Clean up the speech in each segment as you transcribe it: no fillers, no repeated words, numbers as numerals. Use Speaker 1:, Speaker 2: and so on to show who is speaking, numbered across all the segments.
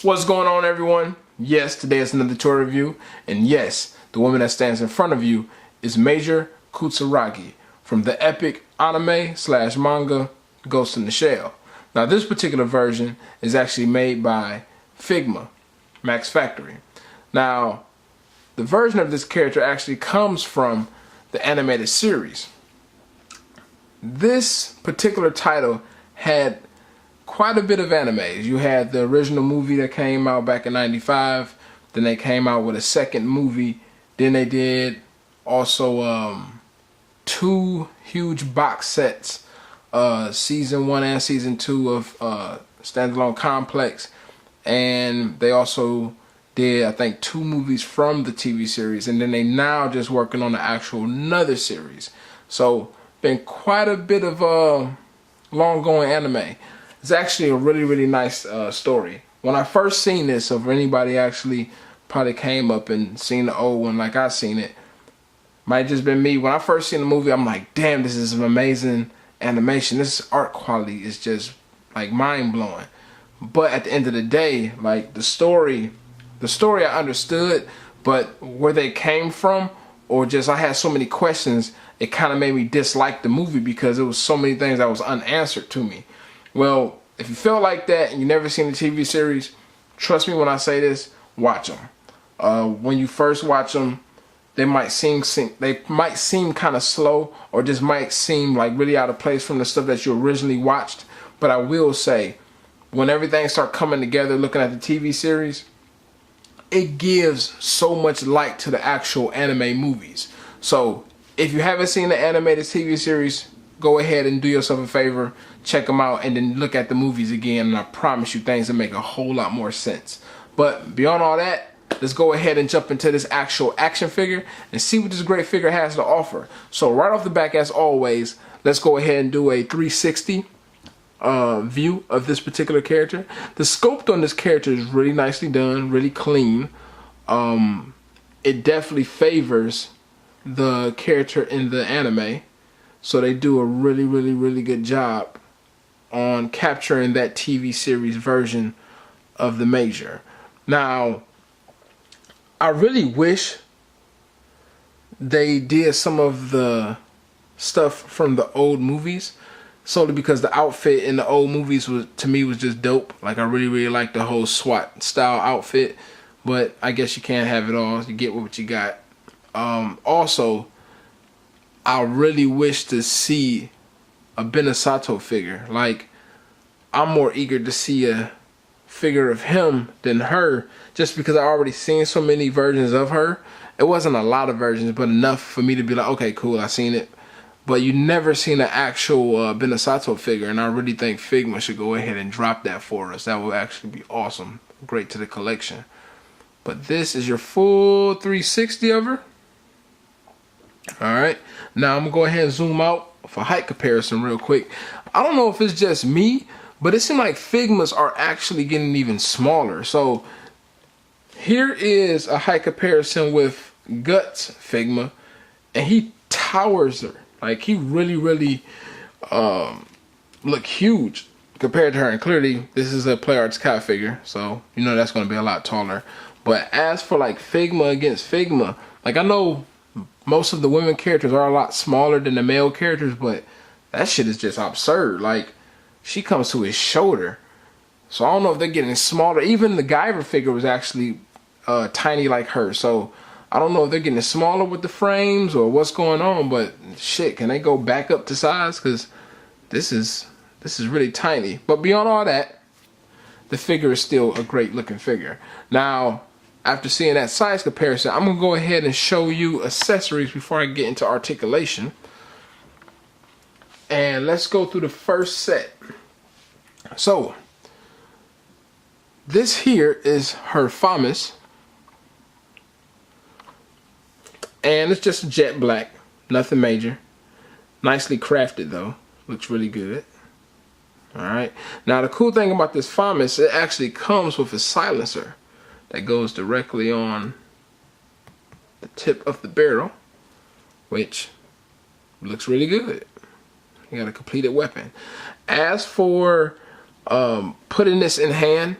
Speaker 1: What's going on, everyone? Yes, today is another toy review, and yes, the woman that stands in front of you is Major Kusanagi from the epic anime / manga Ghost in the Shell. Now, this particular version is actually made by Figma, Max Factory. Now, the version of this character actually comes from the animated series. This particular title had quite a bit of animes. You had the original movie that came out back in '95. Then they came out with a second movie. Then they did also two huge box sets, season 1 and season 2 of Standalone Complex. And they also did, I think, 2 movies from the TV series. And then they now just working on the actual another series. So been quite a bit of long going anime. It's actually a really nice story. When I first seen this, or if anybody actually probably came up and seen the old one like I seen it, might just been me. When I first seen the movie, I'm like, damn, this is an amazing animation. This art quality is just like mind blowing. But at the end of the day, like the story I understood, but where they came from, or just I had so many questions, it kind of made me dislike the movie because it was so many things that was unanswered to me. Well, if you feel like that and you never seen the TV series, trust me when I say this, watch them. When you first watch them, they might seem kind of slow, or just might seem like really out of place from the stuff that you originally watched. But I will say, when everything starts coming together, looking at the TV series, it gives so much light to the actual anime movies. So if you haven't seen the animated TV series, go ahead and do yourself a favor, check them out, and then look at the movies again, and I promise you things will make a whole lot more sense. But beyond all that, let's go ahead and jump into this actual action figure and see what this great figure has to offer. So right off the back, as always, let's go ahead and do a 360 view of this particular character. The sculpt on this character is really nicely done, really clean. It definitely favors the character in the anime. So they do a really good job on capturing that TV series version of the Major. Now, I really wish they did some of the stuff from the old movies, solely because the outfit in the old movies was, to me, was just dope. Like, I really liked the whole SWAT style outfit, but I guess you can't have it all. You get what you got. Also, I really wish to see a s.a.c figure. Like, I'm more eager to see a figure of him than her, just because I already seen so many versions of her. It wasn't a lot of versions, but enough for me to be like, okay, cool, I seen it. But you never seen an actual s.a.c figure, and I really think Figma should go ahead and drop that for us. That would actually be awesome. Great to the collection. But this is your full 360 of her. Alright, now I'm going to go ahead and zoom out for height comparison real quick. I don't know if it's just me, but it seems like Figmas are actually getting even smaller. So here is a height comparison with Guts Figma, and he towers her. Like, he really look huge compared to her. And clearly this is a Play Arts Kai figure, so you know that's going to be a lot taller. But as for like Figma against Figma, like, I know most of the women characters are a lot smaller than the male characters, but that shit is just absurd. Like, she comes to his shoulder. So I don't know if they're getting smaller. Even the Guyver figure was actually tiny like her. So I don't know if they're getting smaller with the frames or what's going on, but shit, can they go back up to size? Because this is really tiny. But beyond all that, the figure is still a great looking figure. Now, after seeing that size comparison, I'm going to go ahead and show you accessories before I get into articulation. And let's go through the first set. So, this here is her FAMAS. And it's just a jet black. Nothing major. Nicely crafted though. Looks really good. Alright. Now the cool thing about this FAMAS, it actually comes with a silencer that goes directly on the tip of the barrel, which looks really good. You got a completed weapon. As for putting this in hand,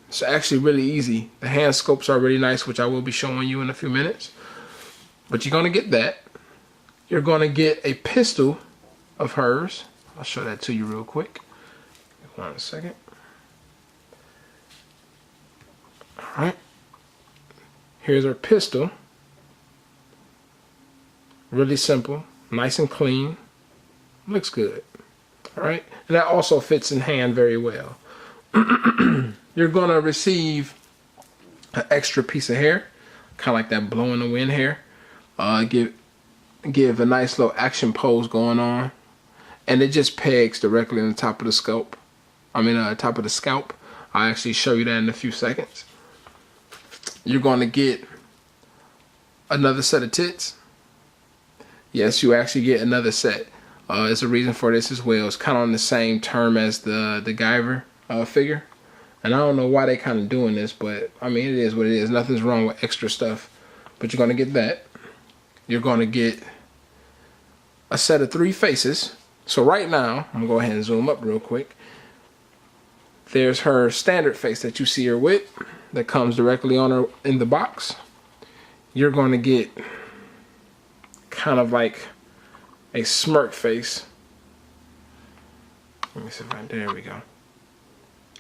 Speaker 1: It's actually really easy. The hand scopes are really nice, which I will be showing you in a few minutes. But you're gonna get that. You're gonna get a pistol of hers. I'll show that to you real quick. Hold on a second. All right. Here's our pistol. Really simple, nice and clean. Looks good. All right. And that also fits in hand very well. You're gonna receive an extra piece of hair, kind of like that blow in the wind hair. Give a nice little action pose going on, and it just pegs directly on the top of the scalp. Top of the scalp. I'll actually show you that in a few seconds. You're going to get another set of tits. Yes, you actually get another set. There's a reason for this as well. It's kind of on the same term as the Guyver figure. And I don't know why they kind of doing this, but I mean, it is what it is. Nothing's wrong with extra stuff. But you're going to get that. You're going to get a set of 3 faces. So right now, I'm going to go ahead and zoom up real quick. There's her standard face that you see her with, that comes directly on her in the box. You're going to get kind of like a smirk face. Let me see if there we go.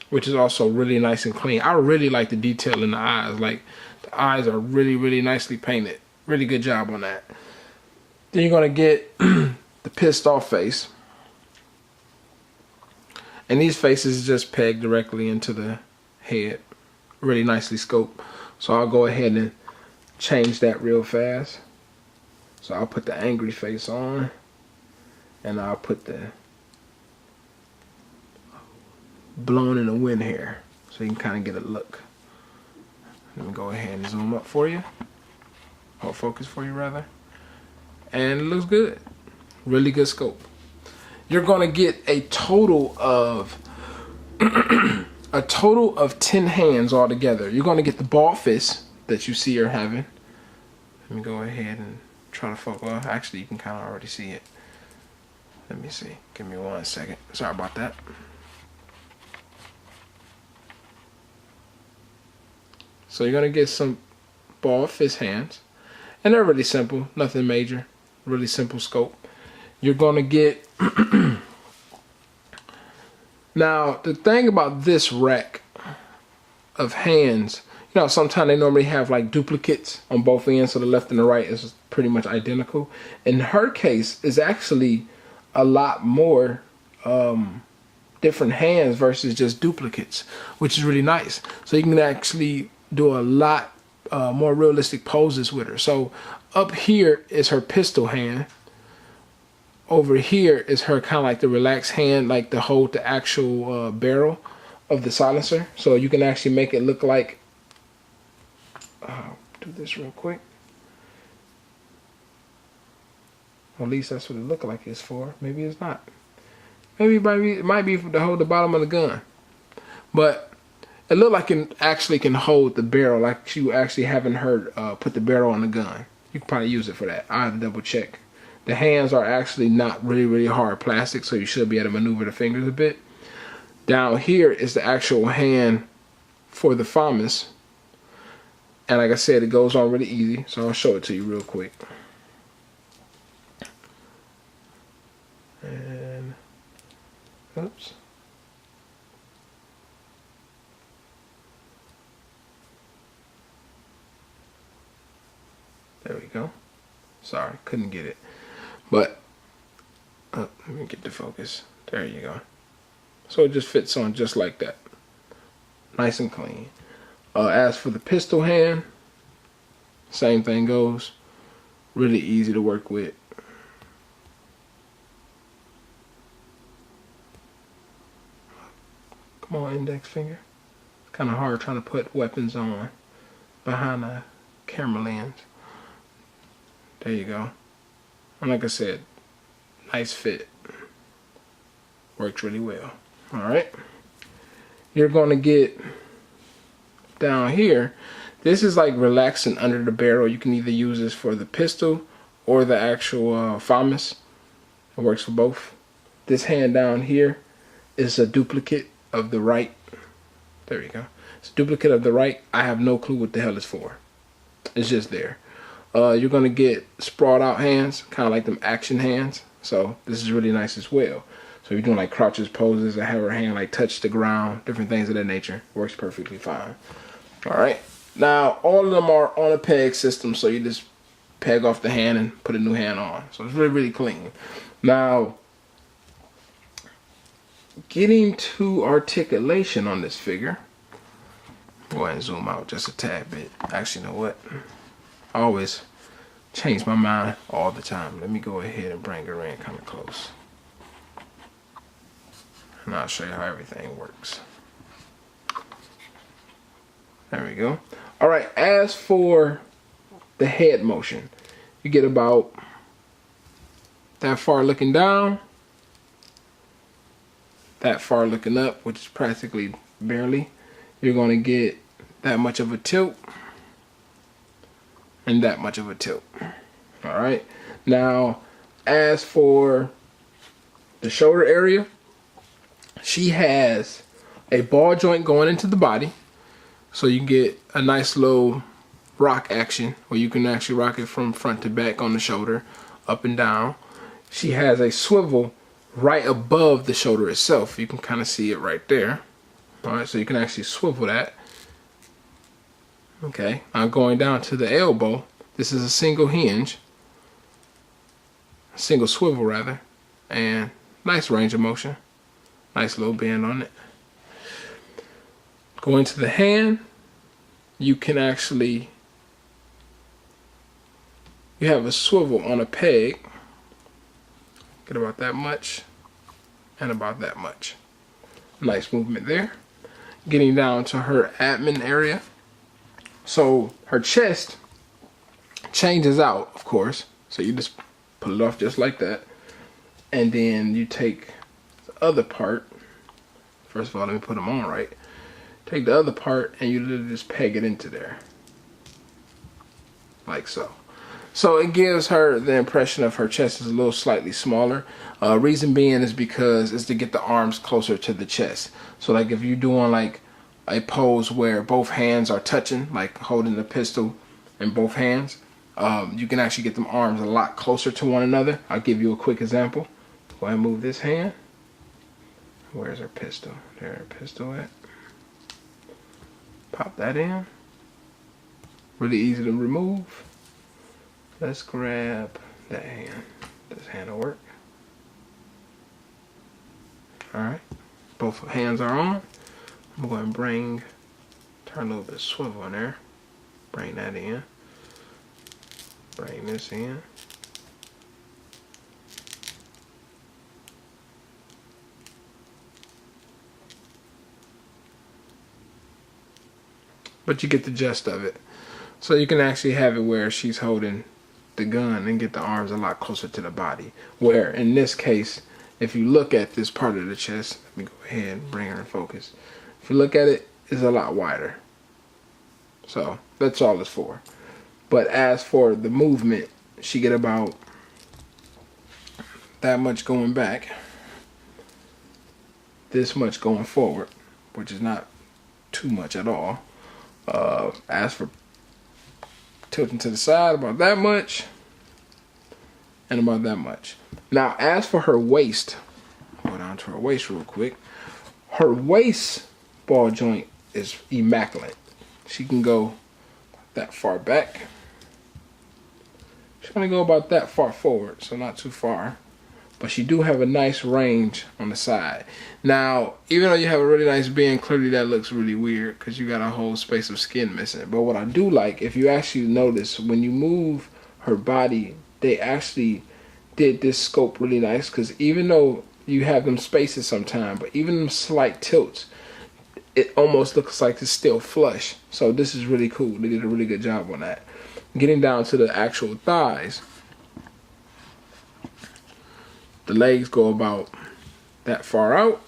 Speaker 1: Which is also really nice and clean. I really like the detail in the eyes. Like, the eyes are really, really nicely painted. Really good job on that. Then you're going to get the pissed off face. And these faces just peg directly into the head. Really nicely scoped. So I'll go ahead and change that real fast. So I'll put the angry face on. And I'll put the blown in the wind hair, so you can kind of get a look. Let me go ahead and zoom up for you, or focus for you rather, and it looks good. Really good scope. You're gonna get a total of 10 hands all together. You're gonna get the ball fist that you see her having. Let me go ahead and try to focus. Well, actually, you can kind of already see it. Let me see. Give me 1 second. Sorry about that. So you're gonna get some ball fist hands, and they're really simple, nothing major, really simple scope. You're gonna get now the thing about this rack of hands, you know, sometimes they normally have like duplicates on both ends, so the left and the right is pretty much identical. In her case, is actually a lot more different hands versus just duplicates, which is really nice. So you can actually do a lot more realistic poses with her. So up here is her pistol hand. Over here is her kind of like the relaxed hand, like to hold the actual barrel of the silencer. So you can actually make it look like, do this real quick. At least that's what it looked like it's for. Maybe it's not. Maybe it might be to hold the bottom of the gun. But it looked like it actually can hold the barrel, like you actually haven't heard put the barrel on the gun. You can probably use it for that. I have to double check. The hands are actually not really, really hard plastic, so you should be able to maneuver the fingers a bit. Down here is the actual hand for the FAMAS. And like I said, it goes on really easy, so I'll show it to you real quick. And, oops. There we go. Sorry, couldn't get it. But, let me get the focus. There you go. So it just fits on just like that. Nice and clean. As for the pistol hand, same thing goes. Really easy to work with. Come on, index finger. It's kind of hard trying to put weapons on behind a camera lens. There you go. And like I said, nice fit. Works really well. Alright. You're going to get down here. This is like relaxing under the barrel. You can either use this for the pistol or the actual FAMAS. It works for both. This hand down here is a duplicate of the right There you go. It's a duplicate of the right. I have no clue what the hell it's for. It's just there. You're going to get sprawled out hands, kind of like them action hands. So this is really nice as well. So if you're doing like crouches, poses, or have her hand like touch the ground, different things of that nature, works perfectly fine. All right. Now, all of them are on a peg system, so you just peg off the hand and put a new hand on. So it's really, really clean. Now, getting to articulation on this figure. Go ahead and zoom out just a tad bit. Actually, you know what? I always change my mind all the time. Let me go ahead and bring her in kind of close. And I'll show you how everything works. There we go. All right, as for the head motion, you get about that far looking down, that far looking up, which is practically barely. You're going to get that much of a tilt and that much of a tilt. All right. Now, as for the shoulder area, she has a ball joint going into the body, so you can get a nice little rock action where you can actually rock it from front to back on the shoulder, up and down. She has a swivel right above the shoulder itself. You can kind of see it right there. All right, so you can actually swivel that. Okay, I'm going down to the elbow. This is a single hinge, a single swivel rather, and nice range of motion. Nice little bend on it. Going to the hand, you can actually, you have a swivel on a peg. Get about that much and about that much. Nice movement there. Getting down to her abdomen area. So her chest changes out, of course. So you just pull it off just like that. And then you take the other part. First of all, let me put them on right. Take the other part and you literally just peg it into there. Like so. So it gives her the impression of her chest is a little slightly smaller. Reason being is because it's to get the arms closer to the chest. So like if you're doing like a pose where both hands are touching, like holding the pistol in both hands, you can actually get them arms a lot closer to one another. I'll give you a quick example. Go ahead and move this hand. Where's her pistol? There her pistol at. Pop that in. Really easy to remove. Let's grab that hand. This hand will work. Alright. Both hands are on. I'm going to turn a little bit of swivel in there. Bring that in. Bring this in. But you get the gist of it. So you can actually have it where she's holding the gun and get the arms a lot closer to the body. Where in this case, if you look at this part of the chest, let me go ahead and bring her in focus. If you look at it, it's a lot wider. So that's all it's for. But as for the movement, she get about that much going back, this much going forward, which is not too much at all. As for tilting to the side, about that much and about that much. Now as for her waist, go down to her waist real quick. Her waist ball joint is immaculate. She can go that far back. She's going to go about that far forward, so not too far. But she do have a nice range on the side. Now, even though you have a really nice bend, clearly that looks really weird because you got a whole space of skin missing. But what I do like, if you actually notice, when you move her body, they actually did this scope really nice, because even though you have them spaces sometimes, but even them slight tilts, it almost looks like it's still flush. So this is really cool. They did a really good job on that. Getting down to the actual thighs, the legs go about that far out,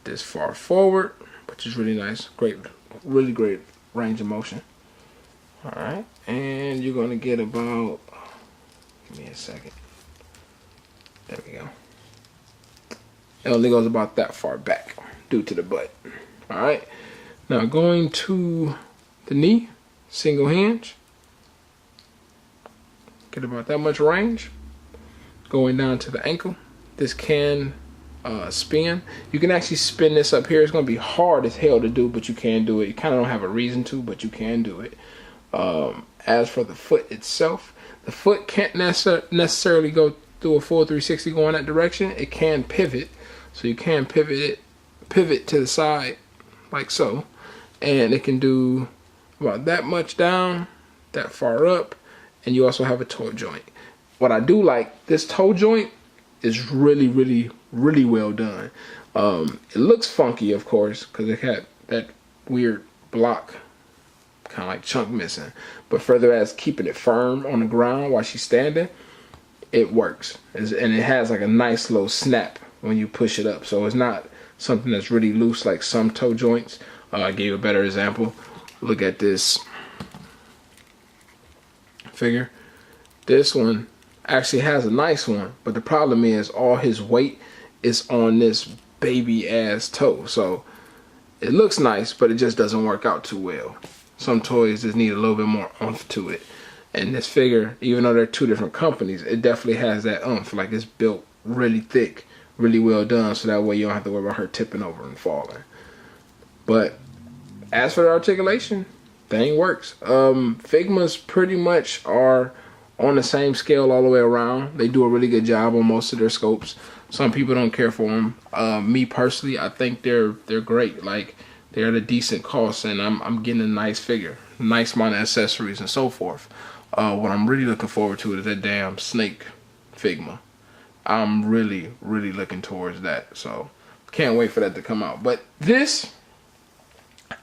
Speaker 1: this far forward, which is really nice. Great, really great range of motion. All right, and you're gonna get about, give me a second. There we go. It only goes about that far back. do to the butt. All right. Now going to the knee, single hinge. Get about that much range. Going down to the ankle. This can spin. You can actually spin this up here. It's going to be hard as hell to do, but you can do it. You kind of don't have a reason to, but you can do it. As for the foot itself, the foot can't necessarily go through a full 360 going that direction. It can pivot. So you can pivot to the side like so. And it can do about that much down, that far up. And you also have a toe joint. What I do like, this toe joint is really, really, really well done. It looks funky, of course, because it had that weird block, kind of like chunk missing. But further as keeping it firm on the ground while she's standing, it works. And it has like a nice little snap when you push it up. So it's not something that's really loose like some toe joints. I gave you a better example. Look at this figure. This one actually has a nice one, but the problem is all his weight is on this baby ass toe. So it looks nice, but it just doesn't work out too well. Some toys just need a little bit more oomph to it. And this figure, even though they're two different companies, it definitely has that oomph. Like it's built really thick, really well done, so that way you don't have to worry about her tipping over and falling. But as for the articulation, thing works. Figmas pretty much are on the same scale all the way around. They do a really good job on most of their scopes. Some people don't care for them. Me personally, I think they're great. Like they're at a decent cost, and I'm getting a nice figure, nice amount of accessories and so forth. What I'm really looking forward to is that damn snake Figma. I'm really, really looking towards that. So can't wait for that to come out. But this,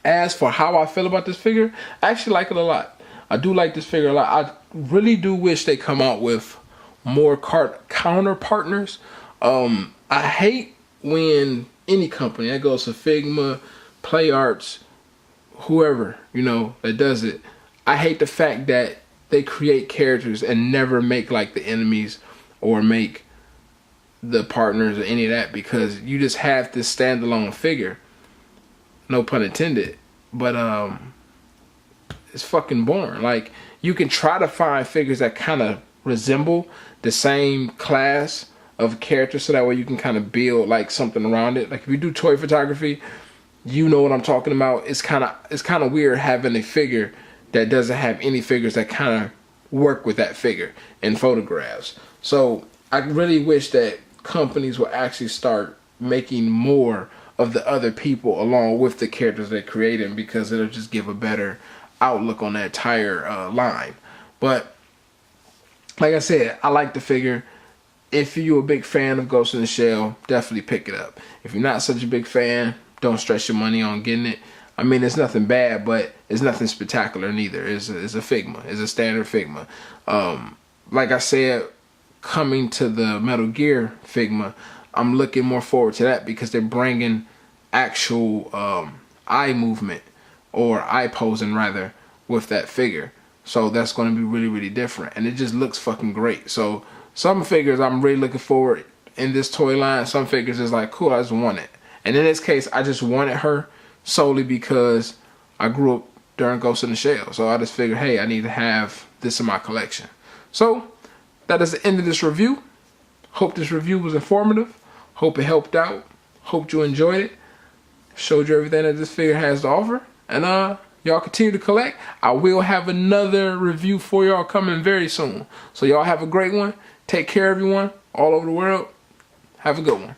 Speaker 1: as for how I feel about this figure, I actually like it a lot. I do like this figure a lot. I really do wish they come out with more counter partners. I hate when any company, that goes to Figma, Play Arts, whoever, you know, that does it. I hate the fact that they create characters and never make like the enemies or make the partners or any of that, because you just have this standalone figure. No pun intended. But it's fucking boring. Like, you can try to find figures that kind of resemble the same class of characters, so that way you can kind of build like something around it. Like if you do toy photography, you know what I'm talking about. It's kind of weird having a figure that doesn't have any figures that kind of work with that figure in photographs. So I really wish that companies will actually start making more of the other people along with the characters they're creating, because it'll just give a better outlook on that entire line. But like I said, I like the figure. If you're a big fan of Ghost in the Shell, definitely pick it up. If you're not such a big fan, don't stress your money on getting it. I mean, it's nothing bad, but it's nothing spectacular neither. It's a Figma. It's a standard Figma. Like I said, coming to the Metal Gear Figma, I'm looking more forward to that, because they're bringing actual eye movement, or eye posing rather, with that figure. So that's going to be really, really different, and it just looks fucking great. So some figures I'm really looking forward in this toy line. Some figures is like, cool, I just want it. And in this case, I just wanted her solely because I grew up during Ghost in the Shell. So I just figured, hey, I need to have this in my collection. So that is the end of this review. Hope this review was informative. Hope it helped out. Hope you enjoyed it. Showed you everything that this figure has to offer. And y'all continue to collect. I will have another review for y'all coming very soon. So y'all have a great one. Take care, everyone, all over the world. Have a good one.